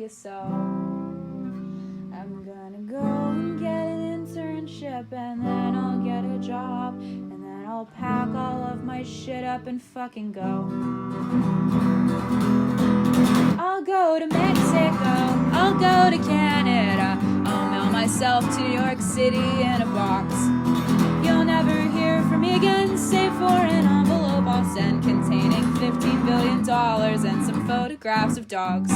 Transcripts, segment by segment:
so I'm gonna go and get an internship, and then I'll get a job, and then I'll pack all of my shit up and fucking go. I'll go to Mexico, I'll go to Canada, I'll mail myself to New York City in a box. You'll never hear from me again, save for an envelope I'll send containing $15 billion and some photographs of dogs.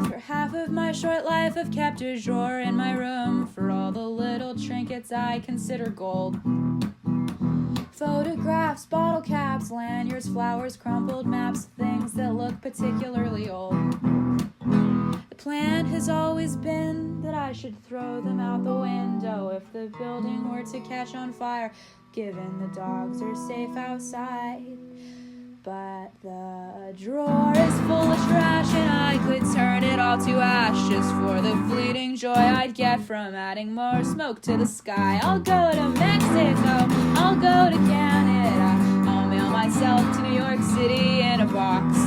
For half of my short life I've kept a drawer in my room for all the little trinkets I consider gold. Photographs, bottle caps, lanyards, flowers, crumpled maps, things that look particularly old. The plan has always been that I should throw them out the window if the building were to catch on fire, given the dogs are safe outside. But the drawer is full of trash, and I could turn it all to ash just for the fleeting joy I'd get from adding more smoke to the sky. I'll go to Mexico, I'll go to Canada, I'll mail myself to New York City in a box.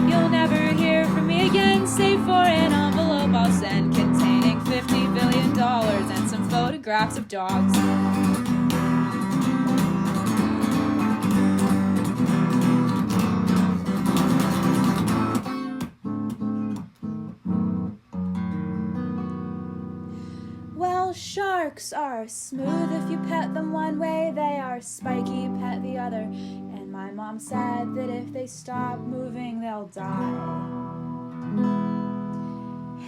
You'll never hear from me again, save for an envelope I'll send containing $50 billion and some photographs of dogs. Well, sharks are smooth if you pet them one way, they are spiky, pet the other. And my mom said that if they stop moving, they'll die.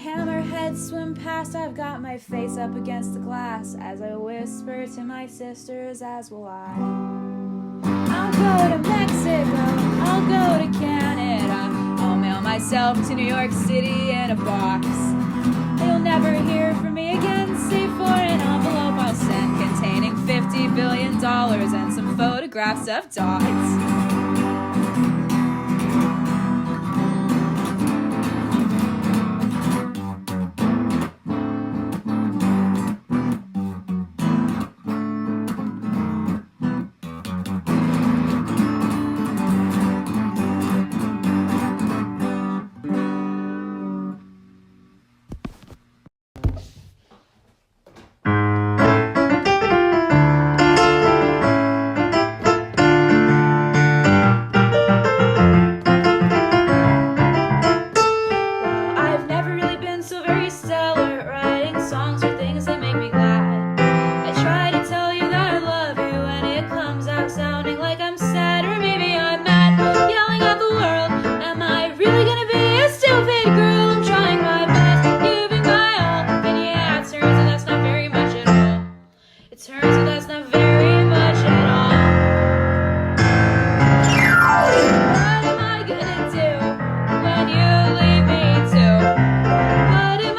Hammerheads swim past, I've got my face up against the glass as I whisper to my sisters, as will I. I'll go to Mexico, I'll go to Canada, I'll mail myself to New York City in a box. You'll never hear from me again, save for an envelope I'll send containing $50 billion and some photographs of dogs. What am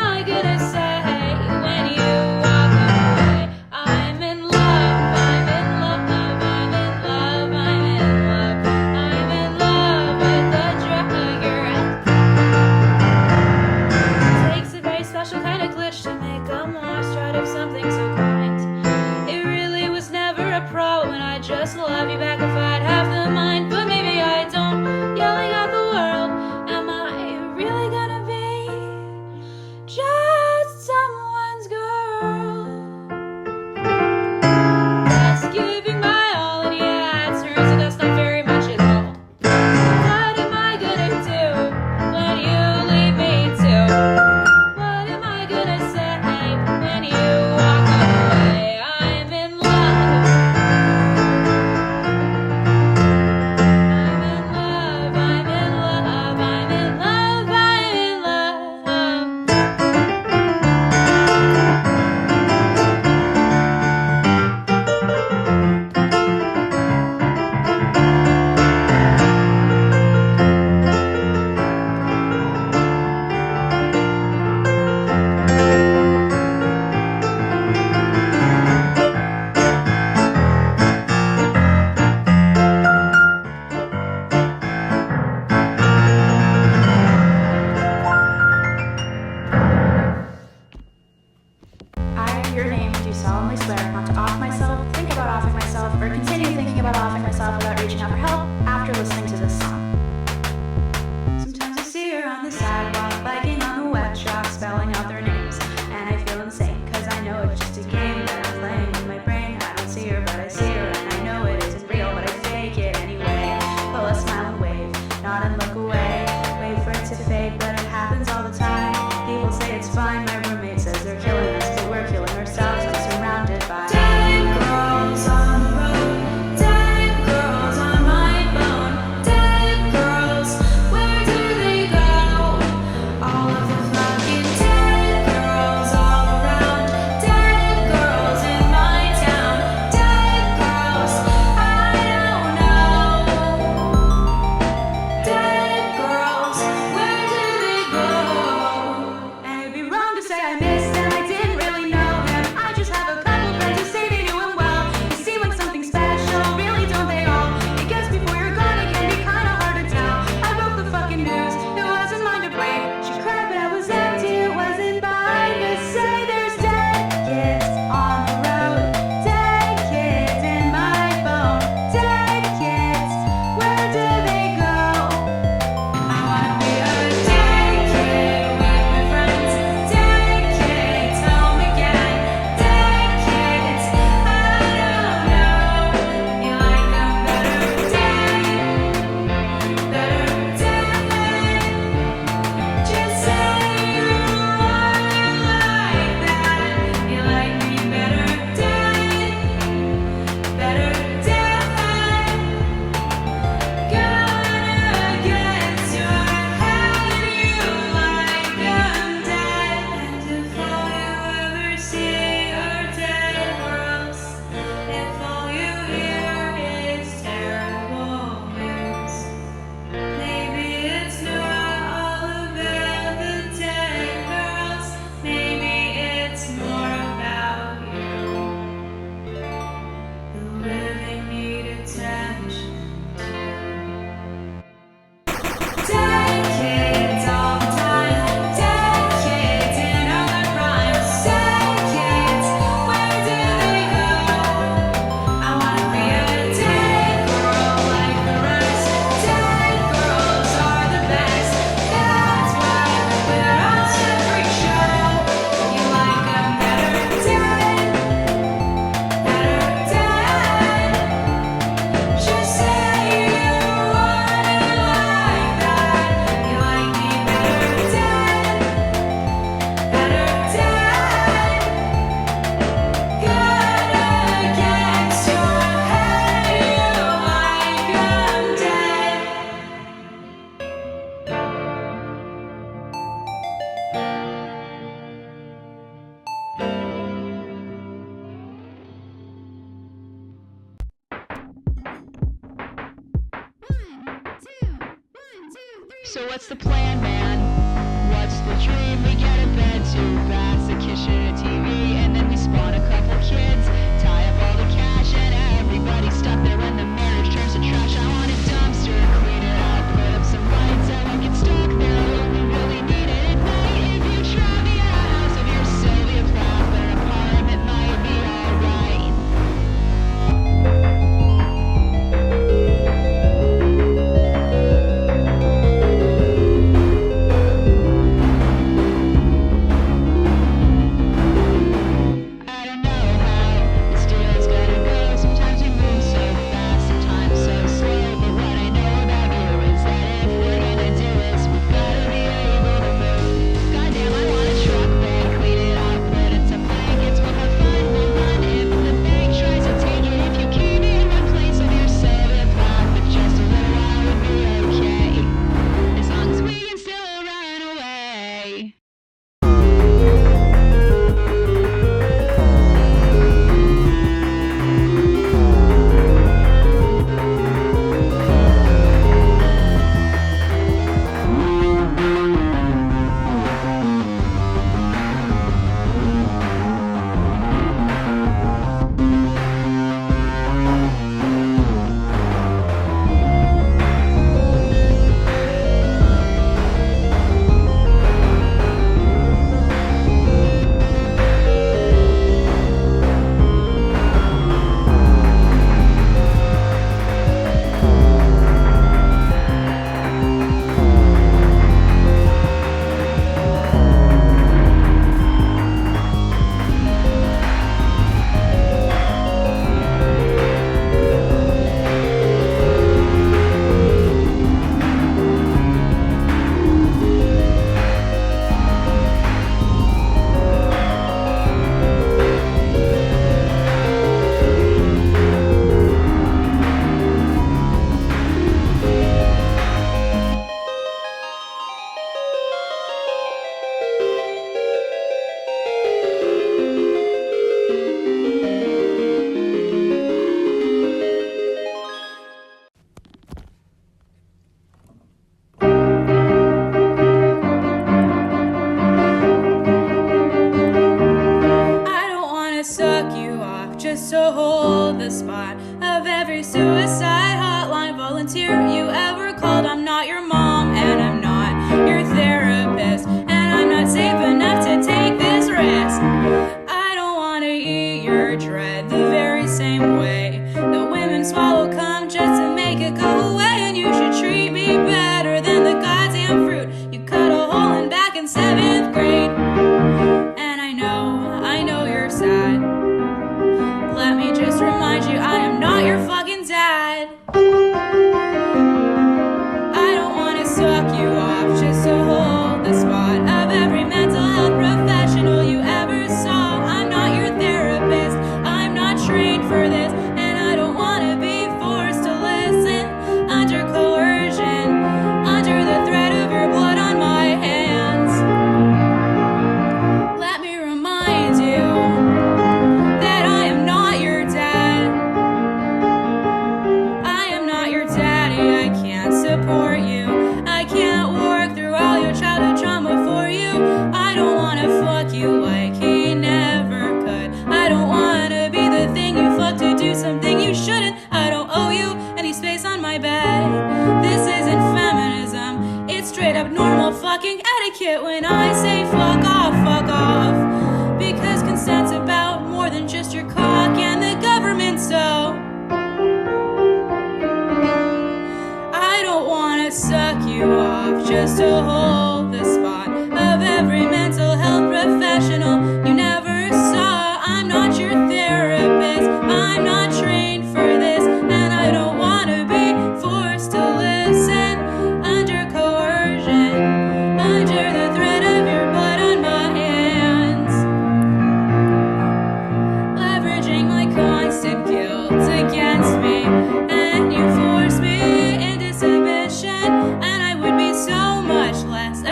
So what's the plan, man? What's the dream? We get a bed, 2 baths, a kitchen, a TV, and then we spawn a couple kids, tie up all the cash, and everybody's stuck there when the marriage turns to trash. I want a dumpster, clean it out, put up some lights, and we get stuck there when we really need it at night. If you try me at a house of your Sylvia Plath, but an apartment might be alright. Just to hold the spot of every suicide hotline volunteer you ever called. I'm not your mom, and I'm not your therapist, and I'm not safe enough to take this risk. I don't want to eat your dread the very same way that women swallow cum just to make it go away. And you should treat me better than the goddamn fruit you cut a hole in back in 7th grade. And I know you're sad. Let me just remind you, I am not your fucking dad. I don't want to suck you off just to hold the spot of every mental health professional you ever saw. I'm not your therapist, I'm not trained for this, and I don't want to be forced to listen under coercion, under the threat of your blood on my hands. Let me remind you that I am not your dad. I am not your daddy. I can't support you. I can't work through all your childhood trauma for you. I don't want to fuck you like he never could. I don't want to be the thing you fuck to do something you shouldn't. I don't owe you any space on my bed. This isn't feminism. It's straight up normal fucking etiquette when I say fuck off, fuck off. Because consent's about more than just your cock and the government, so I don't want to suck you off just to hold the spot of every mental health professional you never saw. I'm not your therapist, I'm not trained for this, and I don't want to be forced to listen under coercion, under the threat of your blood on my hands. Leveraging my constant guilt against me, and you force me into submission, and I would be so much less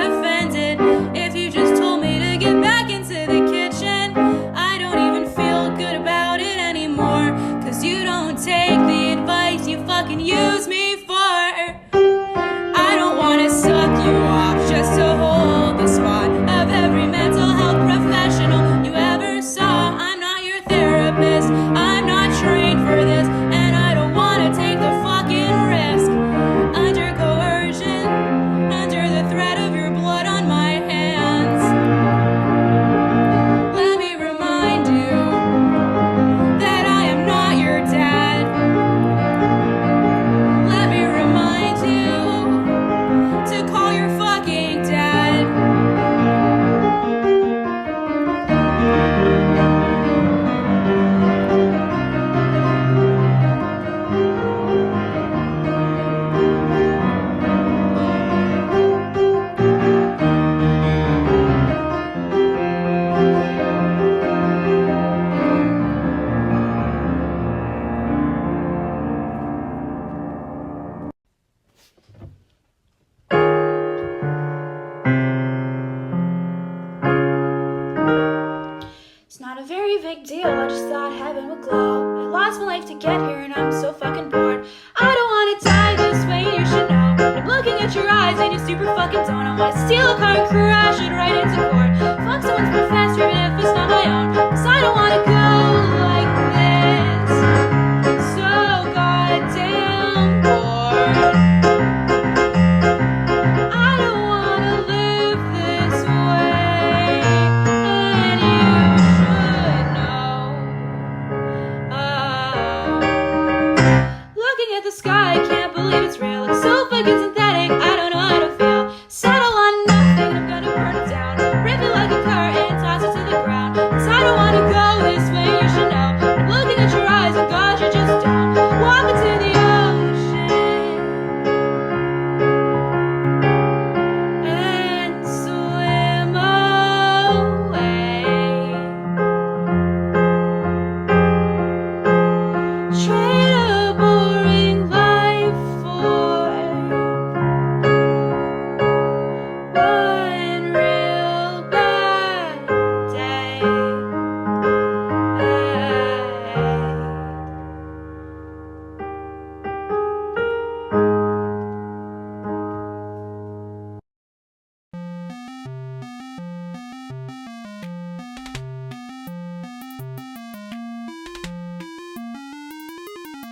deal, I just thought heaven would glow. I lost my life to get here and I'm so fucking bored. I don't wanna die this way, you should know. I'm looking at your eyes and you super fucking don't. I wanna steal a car and crash it right into court. Fuck someone's professor even if it's not my own. Cause I don't wanna go like this. So goddamn bored. I don't wanna live this way. And you should know. Looking at the sky, I can't believe it's real. It's so fucking synthetic, I don't know how to feel. Settle on nothing, I'm gonna burn it down. Rip it like a car and toss it to the ground. Cause I don't wanna go this way, you should know. I'm looking at your eyes, and God, you're just down. Walk into the ocean and swim away. Trade a boring life for one real bad day.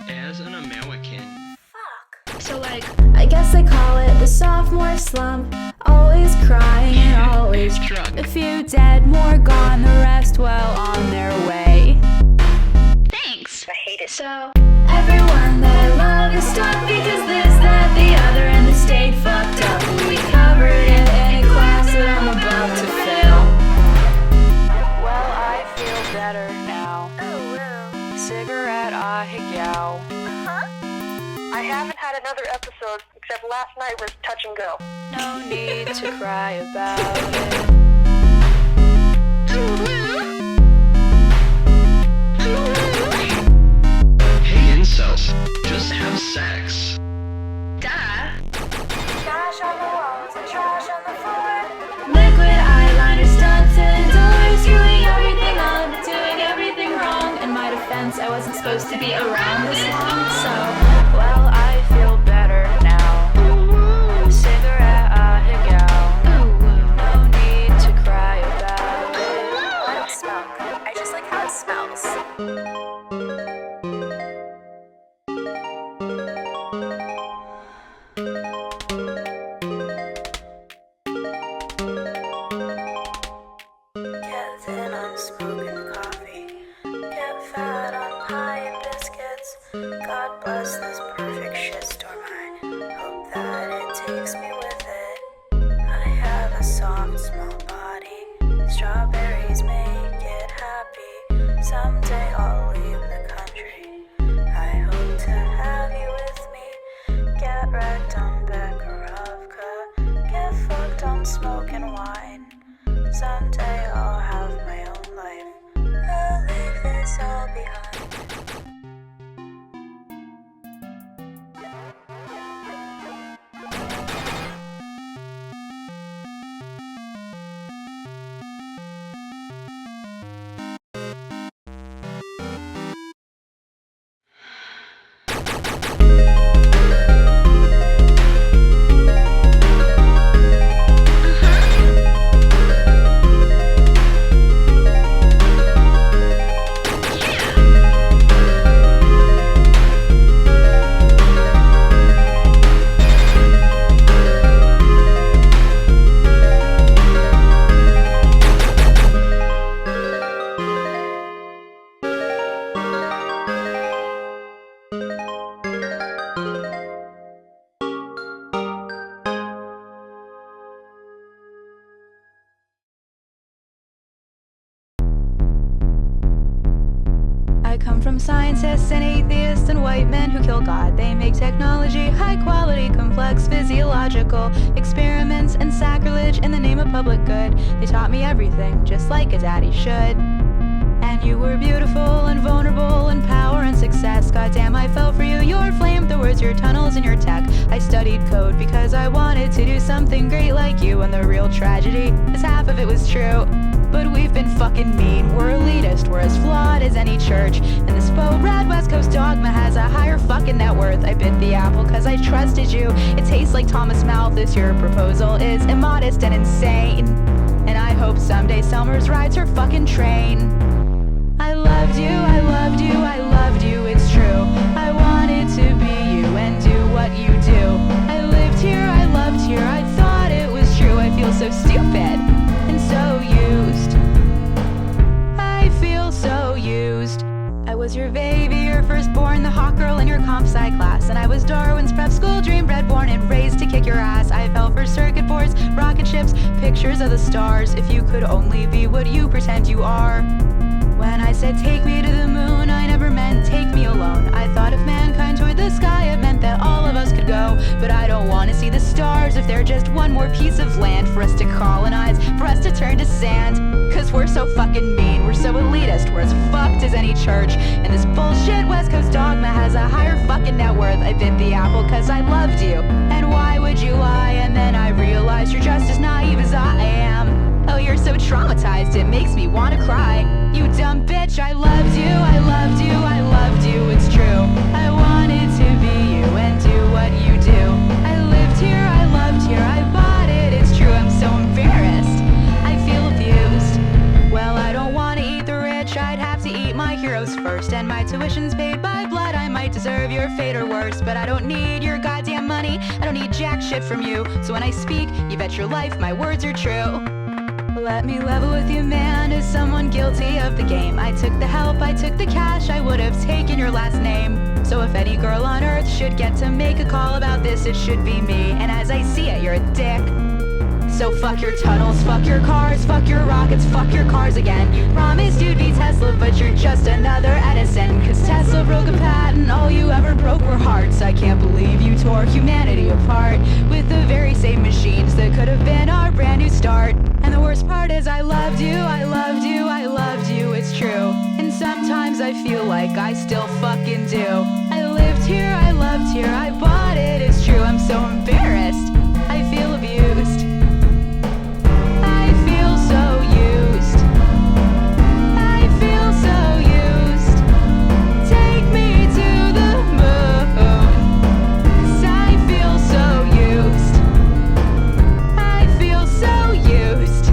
As an American, So I guess they call it the sophomore slump. Always crying and always drunk. A few dead, more gone, the rest well on their way. Thanks. I hate it. So everyone that I love is stuck because this, that, the other, and the state fucked up. We covered it in a class that I'm about to fail. Well, I feel better now. Cigarette, I yow. I haven't had another episode except last night was touch and go. No need to cry about it. hey incels, just have sex. Duh. Trash on the walls and trash on the floor. Liquid eyeliner stunts and doors, screwing everything up, doing everything wrong. In my defense, I wasn't supposed to be around this long, so well, I feel better now. Cigarette, I yow. No need to cry about it. I don't smoke. I just like how it smells. Get thin on smoking coffee. Get fat on pie and biscuits. God bless this perfect shitstorm. I hope that it takes me with it. I have a soft, small body. Strawberries make it happy. Someday I'll leave the country. I hope to have you with me. Get wrecked on Bekarovka. Get fucked on smoking wine. Someday I'll have my own life. I'll leave this all behind. I come from scientists and atheists and white men who kill God. They make technology high quality, complex, physiological experiments and sacrilege in the name of public good. They taught me everything, just like a daddy should. And you were beautiful and vulnerable and power and success. Goddamn, I fell for you. Your flamethrowers, your tunnels, and your tech. I studied code because I wanted to do something great like you. And the real tragedy is half of it was true. But we've been been fucking mean. We're elitist, we're as flawed as any church. And this faux red West Coast dogma has a higher fucking net worth. I bit the apple cause I trusted you. It tastes like Thomas Malthus. Your proposal is immodest and insane. And I hope someday Summers rides her fucking train. I loved you, I loved you, I loved you, it's true. I wanted to be you and do what you do. I lived here, I loved here, I thought it was true. I feel so stupid and so used. I feel so used. I was your baby, your firstborn, the hot girl in your comp sci class. And I was Darwin's prep school dream, bred, born, and raised to kick your ass. I fell for circuit boards, rocket ships, pictures of the stars. If you could only be what you pretend you are. When I said take me to the moon, I never meant take me alone. I thought if mankind toured the sky, it meant that all of us could go. But I don't want to see the stars if they're just one more piece of land for us to colonize, for us to turn to sand. Cause we're so fucking mean, we're so elitist, we're as fucked as any church. And this bullshit West Coast dogma has a higher fucking net worth. I bit the apple cause I loved you. And why would you lie? And then I realized you're just as naive as I am. Oh, you're so traumatized, it makes me want to cry. You dumb bitch, I loved you, I loved you, I loved you, it's true. I wanted to be you and do what you do. I lived here, I loved here, I bought it, it's true. I'm so embarrassed, I feel abused. Well, I don't want to eat the rich, I'd have to eat my heroes first. And my tuition's paid by blood, I might deserve your fate or worse. But I don't need your goddamn money, I don't need jack shit from you. So when I speak, you bet your life my words are true. Let me level with you, man, as someone guilty of the game. I took the help, I took the cash, I would have taken your last name. So if any girl on earth should get to make a call about this, it should be me. And as I see it, you're a dick. So fuck your tunnels, fuck your cars, fuck your rockets, fuck your cars again. You promised you'd be Tesla, but you're just another Edison. Cause Tesla broke a patent, all you ever broke were hearts. I can't believe you tore humanity apart with the very same machines that could have been our brand new start. And the worst part is I loved you, I loved you, I loved you, it's true. And sometimes I feel like I still fucking do. I lived here, I loved here, I bought it, it's true. I'm so embarrassed, I feel abused. I feel so used. I feel so used. Take me to the moon, 'cause I feel so used. I feel so used.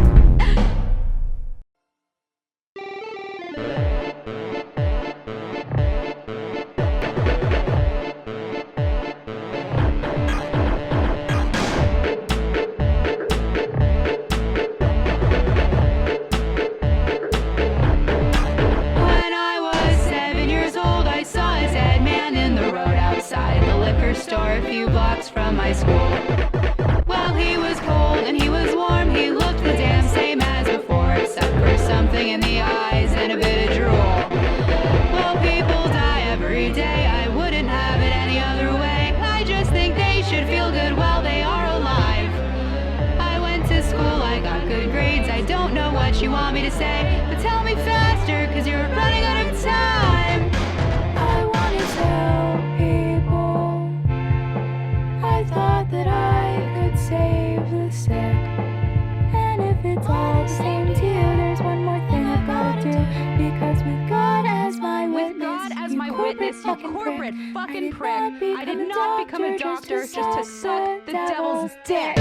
When I was 7 years old, I saw a dead man in the road outside the liquor store a few blocks from my school. Well, he was cold and he was warm, he looked the damn same as before, except for something in the eyes and a bit of drool. Well, people die every day, I wouldn't have it any other way. I just think they should feel good while they are alive. I went to school, I got good grades, I don't know what you want me to say, but tell me faster, cause you're running out of time. I want to tell people I thought that I could save the sick. And if it's all the same to you, there's one more thing I've got to do. Because with God as my witness, With God as my witness, you corporate fucking prick. I did not become a doctor just to suck the devil's dick.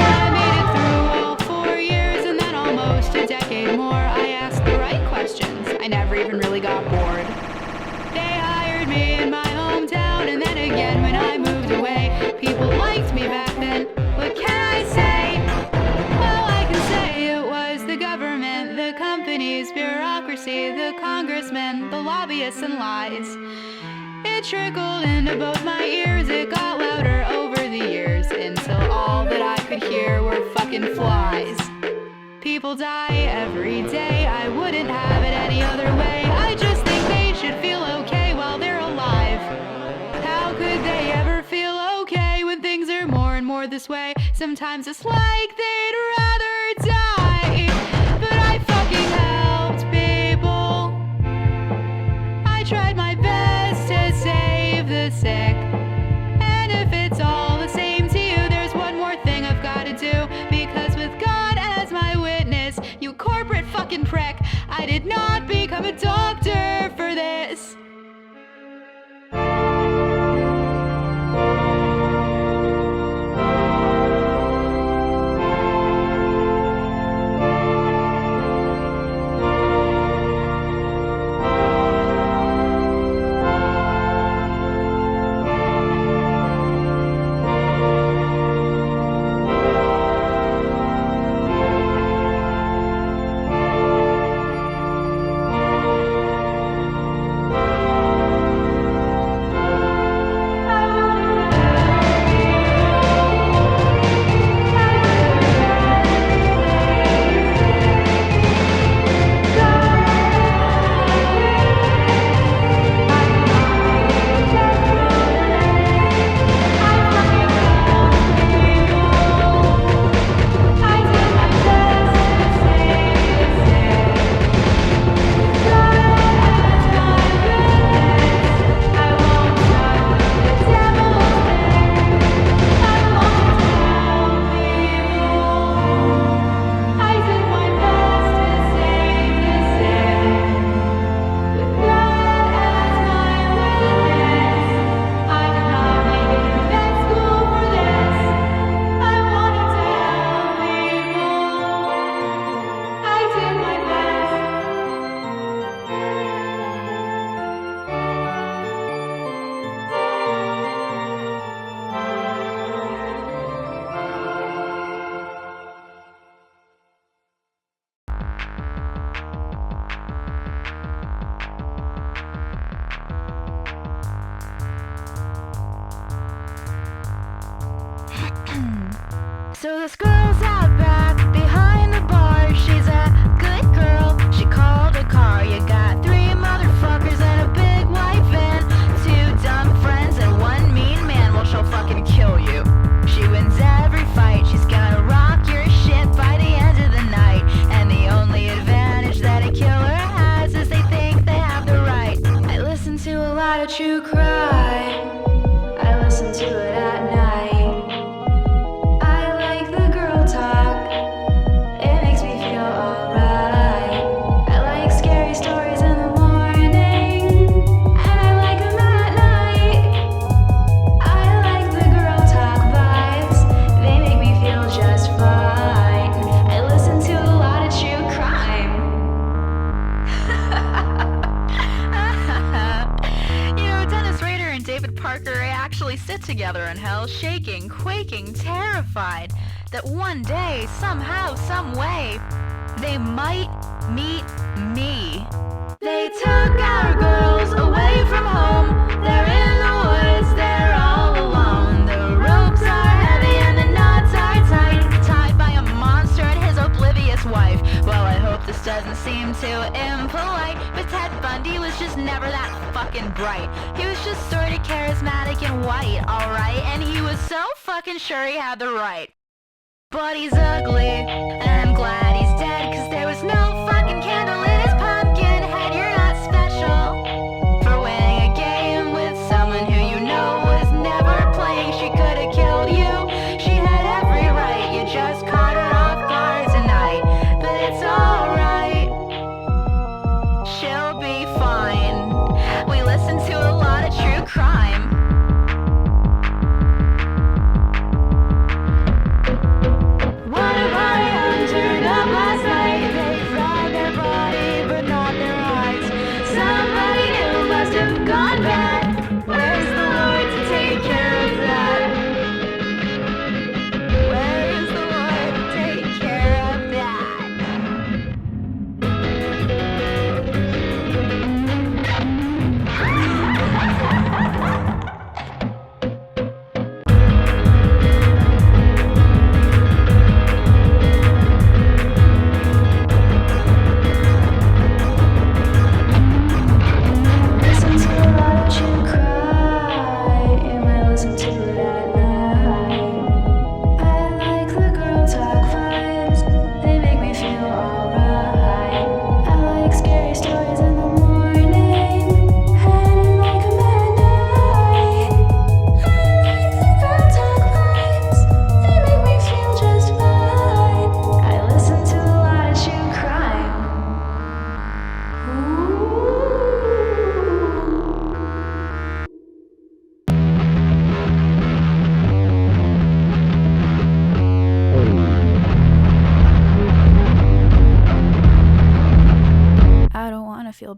I made it through all 4 years and then almost a decade more. I asked the right questions. I never even really got bored. They hired me in my hometown, and then again when I moved away. People liked me back then. What can I say? Well, I can say it was the government, the companies, bureaucracy, the congressmen, the lobbyists, and lies. It trickled into both my ears, it got louder over the years, until all that I could hear were fucking flies. people die every day. I wouldn't have it any other way. I just think they should feel okay while they're alive. How could they ever feel okay when things are more and more this way? Sometimes it's like they'd rather die. But I fucking helped people. I tried my best to save the sick. And if it's all the same to you, there's one more thing I've got to do. Because with God as my witness, you corporate fucking prick, I did not become a doctor for this. So this girl's out back behind the bar. She's a good girl. She called a car. You got 3 motherfuckers and a big white van, 2 dumb friends and 1 mean man. Well, she'll fucking kill you. She wins every fight. She's gonna rock your shit by the end of the night. And the only advantage that a killer has is they think they have the right. I listen to a lot of true crime. I listen to it at night. Sit together in hell, shaking, quaking, terrified that one day, somehow, some way, they might meet me. They took our girls away from home. They're in the woods, they're all alone. The ropes are heavy and the knots are tight, tied by a monster and his oblivious wife. Well, I hope this doesn't seem too impolite, but Ted Bundy was just never that fucking bright. He was just sort of charismatic and white, alright, and he was so fucking sure he had the right. But he's ugly, and I'm glad he's dead, cause there was no fucking candle in his pumpkin head. You're not special for winning a game with someone who you know was never playing. She could've killed you, she had every right. You just caught her off guard tonight, but it's alright, she'll be fine. We listen to a lot of true crime. What if I am turned up?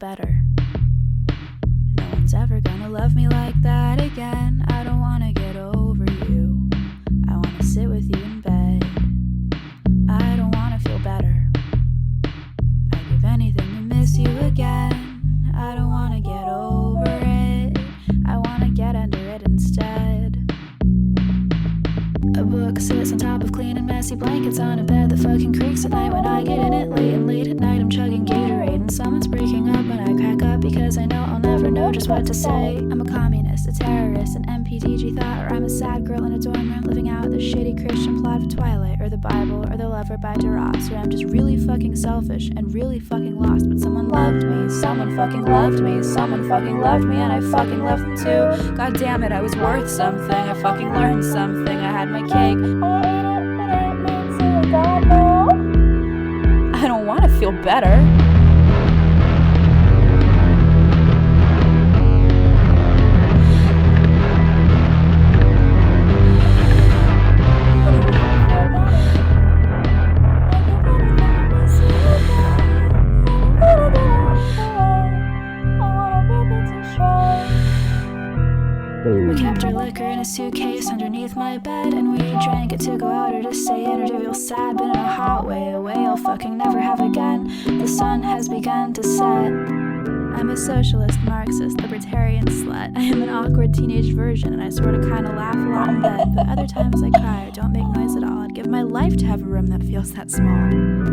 better. No one's ever gonna love me like that again. I don't wanna get over you. I wanna sit with you in bed. I don't wanna feel better. I'd give anything to miss you again. I don't wanna get over it. I wanna get under it instead. A book sits on top of clean and messy blankets on a bed that fucking creaks at night when I get in it late. And late at night I'm chugging Gatorade and someone's breaking up when I crack up because I know I'll never know just what to say. I'm a communist, a terrorist, an MPTG thought, or I'm a sad girl in a dorm room living out the shitty Christian plot of Twilight, or the Bible, or The Lover by DeRoss, or I'm just really fucking selfish and really fucking lost, but someone loved me, someone fucking loved me, someone fucking loved me, and I fucking loved them too. God damn it, I was worth something, I fucking learned something, I had my cake. I don't want to feel better. We kept our liquor in a suitcase underneath my bed, and we drank it to go out or to say it or to feel sad, but in a hot way, a way I'll fucking never have again. The sun has begun to set. I'm a socialist, Marxist, libertarian slut. I am an awkward teenage virgin, and I sorta kinda laugh a lot in bed, but other times I cry or don't make noise at all. I'd give my life to have a room that feels that small.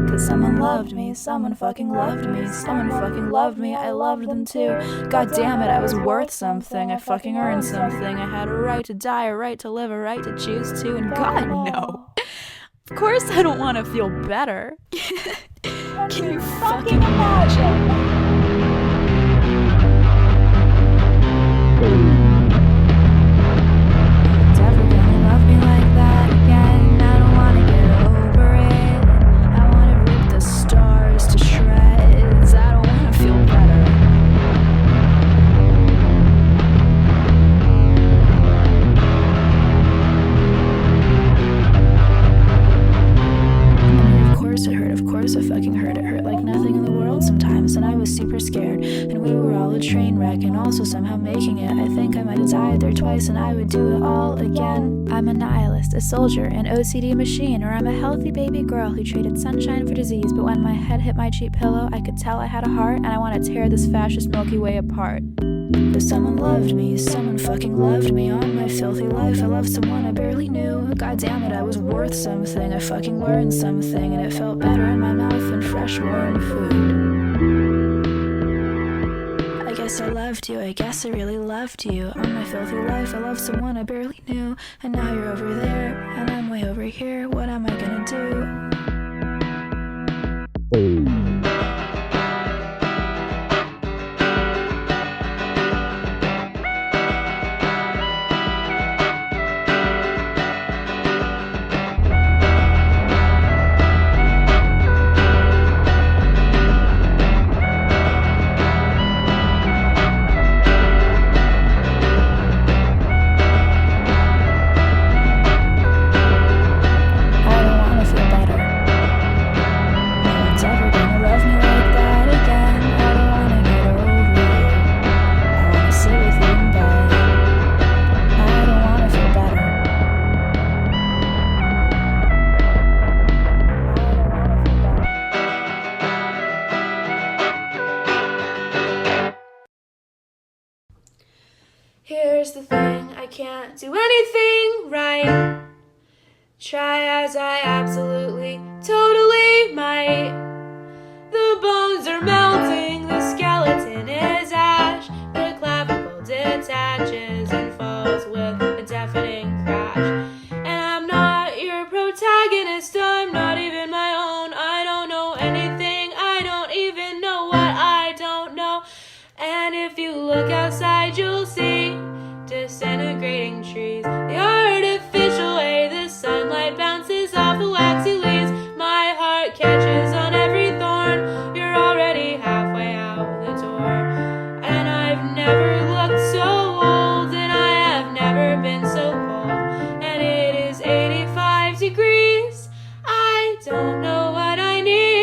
Cause someone loved me, someone fucking loved me, someone fucking loved me, I loved them too. God damn it, I was worth something, I fucking earned something, I had a right to die, a right to live, a right to choose to, and God, no. Of course I don't want to feel better. Can you fucking imagine? I fucking heard it hurt like nothing in the world sometimes, and I was super scared, and we were all a train wreck and also somehow making it. I think I might have died there twice and I would do it all again. I'm a nihilist, a soldier, an OCD machine, or I'm a healthy baby girl who traded sunshine for disease, but when my head hit my cheap pillow I could tell I had a heart, and I want to tear this fascist Milky Way apart. But someone loved me, someone fucking loved me on my filthy life. I loved someone I barely knew. God damn it, I was worth something, I fucking learned something, and it felt better in my mouth than fresh warm food. I guess I loved you, I guess I really loved you. On my filthy life, I loved someone I barely knew. And now you're over there, and I'm way over here. What am I gonna do? Here's the thing, I can't do anything right. Try as I absolutely, totally might. The bones are melting, the skeleton is ash. The clavicle detaches and falls with a deafening crash. And I'm not your protagonist, I'm not even my own. I don't know anything, I don't even know what I don't know. And if you look outside, you'll see disintegrating trees. The artificial way the sunlight bounces off the waxy leaves. My heart catches on every thorn. You're already halfway out the door. And I've never looked so old, and I have never been so cold. And it is 85 degrees. I don't know what I need.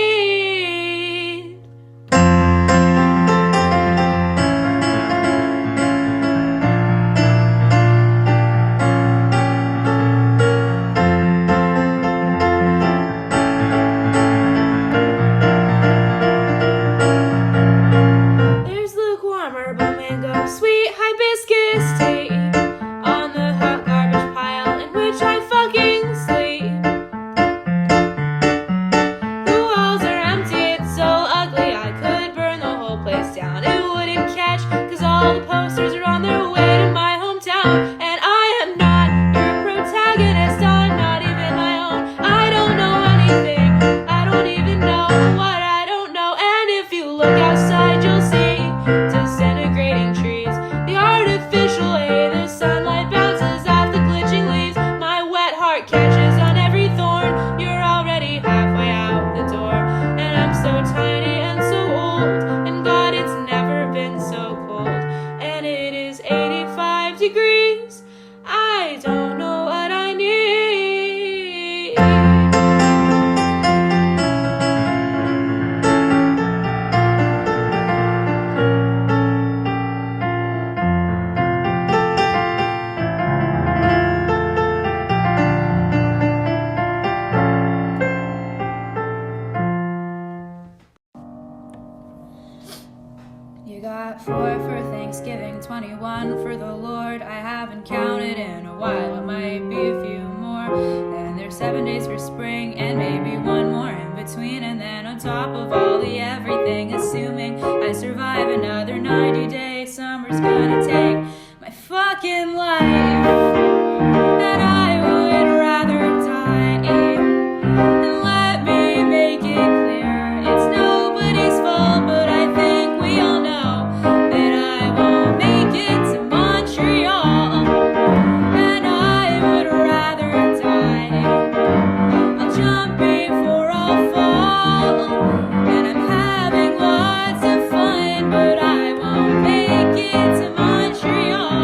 got 4 for Thanksgiving, 21 for the Lord. I haven't counted in a while, it might be a few more. Then there's 7 days for spring and maybe one more in between. And then on top of all the everything, assuming I survive another 90 days, summer's gonna take my fucking life. And I would rather die. And let me make it clear, it's nobody's fault, but I think we all know that I won't make it to Montreal. And I would rather die. I'll jump before I'll fall. And I'm having lots of fun, but I won't make it to Montreal.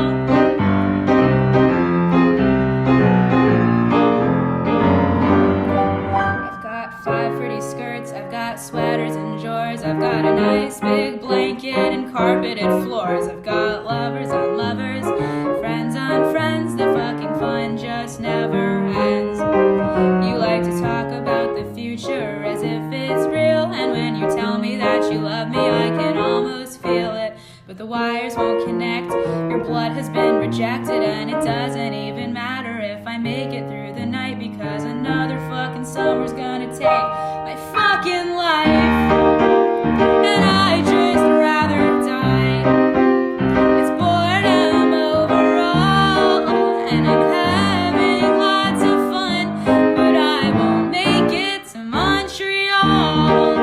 I've got 5 pretty skirts, I've got sweaters and drawers, I've got a nice big blanket and carpeted floors. I've got lovers on lovers, friends on friends, the fucking fun just never ends. You like to talk about the future as if it's real, and when you tell me that you love me, I can almost feel it. But the wires won't connect, your blood has been rejected, and it doesn't even matter if I make it through the night, because another fucking summer's gonna take my fucking life. And I just rather die. It's boredom overall, and I'm having lots of fun, but I won't make it to Montreal.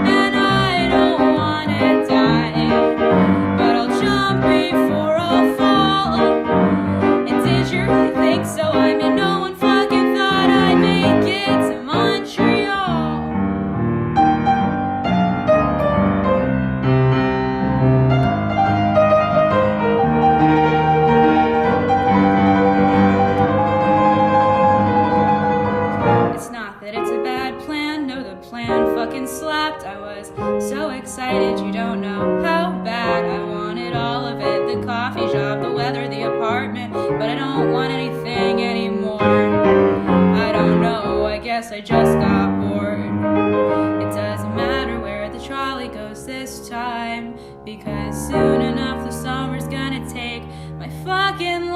And I don't wanna die, but I'll jump before I'll fall. And did you really think so? I mean, no one fucking thought I'd make it to Montreal. It's not that it's a bad plan, no, the plan fucking slapped. I was so excited, you don't know how bad I wanted all of it. The coffee shop, the weather, the apartment, but I don't want anything anymore. I don't know, I guess I just got bored. It doesn't matter where the trolley goes this time, because soon enough the summer's gonna take my fucking